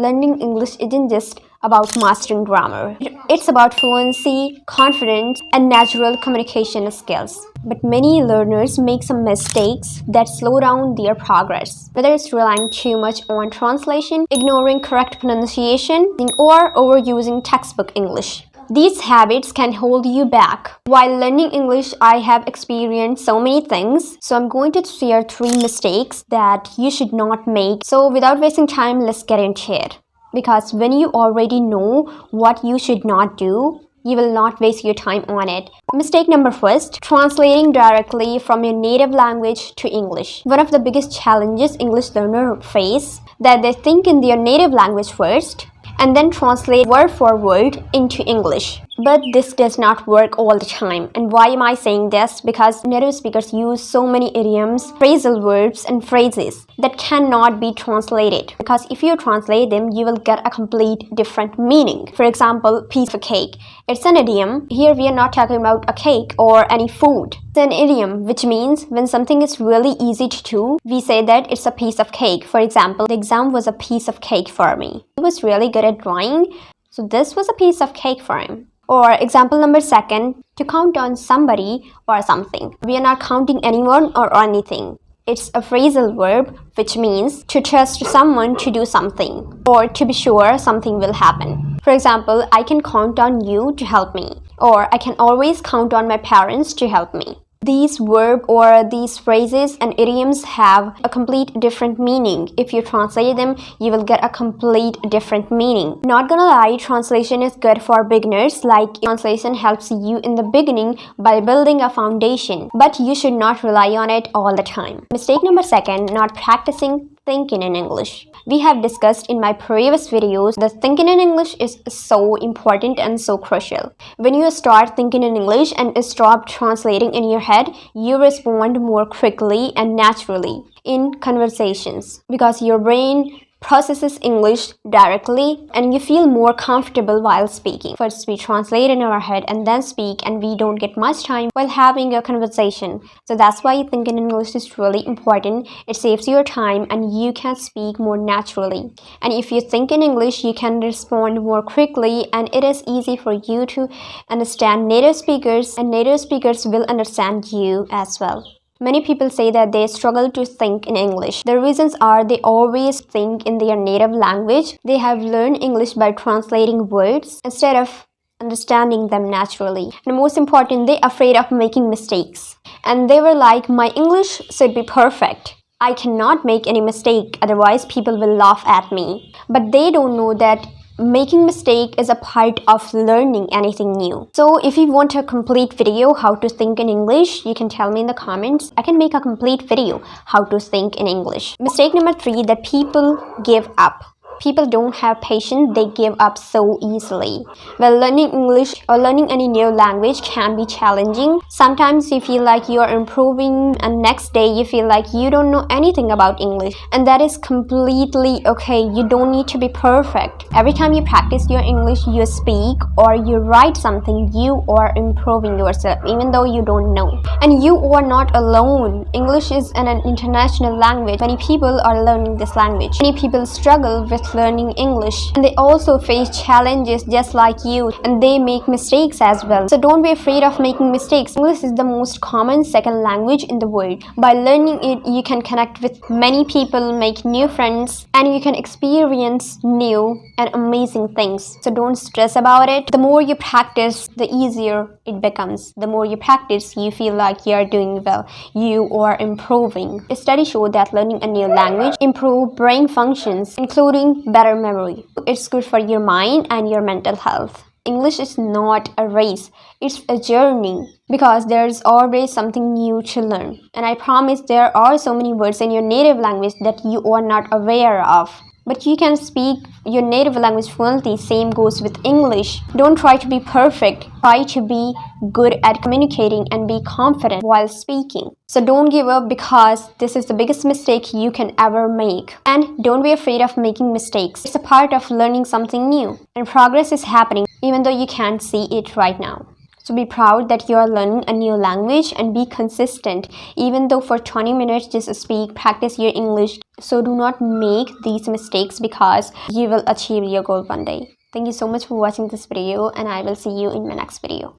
learning English isn't just about mastering grammar. It's about fluency, confidence, and natural communication skills. But many learners make some mistakes that slow down their progress, whether it's relying too much on translation, ignoring correct pronunciation, or overusing textbook English. These habits can hold you back. While learning English, I have experienced so many things. So I'm going to share 3 mistakes that you should not make. So without wasting time, let's get into it. Because when you already know what you should not do, you will not waste your time on it. Mistake number 1, translating directly from your native language to English. One of the biggest challenges English learners face that they think in their native language first and then translate word for word into English. But this does not work all the time. And why am I saying this? Because native speakers use so many idioms, phrasal verbs, and phrases that cannot be translated. Because if you translate them, you will get a complete different meaning. For example, piece of cake. It's an idiom. Here we are not talking about a cake or any food. It's an idiom, which means when something is really easy to do, we say that it's a piece of cake. For example, the exam was a piece of cake for me. He was really good at drawing, so this was a piece of cake for him. Or example number 2, to count on somebody or something. We are not counting anyone or anything. It's a phrasal verb, which means to trust someone to do something or to be sure something will happen. For example, I can count on you to help me, or I can always count on my parents to help me. These verbs or these phrases and idioms have a complete different meaning. If you translate them, you will get a complete different meaning. Not gonna lie, translation is good for beginners. Like, translation helps you in the beginning by building a foundation, but you should not rely on it all the time. Mistake number 2, not practicing thinking in English. We have discussed in my previous videos that thinking in English is so important and so crucial. When you start thinking in English and stop translating in your head, you respond more quickly and naturally in conversations because your brain processes English directly and you feel more comfortable while speaking. First we translate in our head and then speak, and we don't get much time while having a conversation. So that's why thinking in English is really important. It saves your time and you can speak more naturally. And if you think in English, you can respond more quickly and it is easy for you to understand native speakers, and native speakers will understand you as well. Many people say that they struggle to think in English. The reasons are they always think in their native language. They have learned English by translating words instead of understanding them naturally. And most important, they're afraid of making mistakes. And they were like, my English should be perfect. I cannot make any mistake, otherwise people will laugh at me. But they don't know that making mistake is a part of learning anything new. So if you want a complete video how to think in English, you can tell me in the comments. I can make a complete video how to think in English. Mistake number 3, that people give up. People don't have patience, they give up so easily. Well, learning English or learning any new language can be challenging. Sometimes you feel like you are improving and next day you feel like you don't know anything about English. And that is completely okay. You don't need to be perfect. Every time you practice your English, you speak or you write something, you are improving yourself even though you don't know. And you are not alone. English is an international language. Many people are learning this language. Many people struggle with learning English and they also face challenges just like you, and they make mistakes as well. So don't be afraid of making mistakes. English is the most common second language in the world. By learning it, you can connect with many people, make new friends, and you can experience new and amazing things. So don't stress about it. The more you practice, the easier it becomes. The more you practice, you feel like you are doing well. You are improving. Studies show that learning a new language improves brain functions, including better memory. It's good for your mind and your mental health. English is not a race, it's a journey, because there's always something new to learn. And I promise there are so many words in your native language that you are not aware of. But you can speak your native language fluently. Same goes with English. Don't try to be perfect. Try to be good at communicating and be confident while speaking. So don't give up, because this is the biggest mistake you can ever make. And don't be afraid of making mistakes. It's a part of learning something new. And progress is happening even though you can't see it right now. So So be proud that you are learning a new language and be consistent. Even though for 20 minutes just speak, practice your English. So do not make these mistakes because you will achieve your goal one day. Thank you so much for watching this video and I will see you in my next video.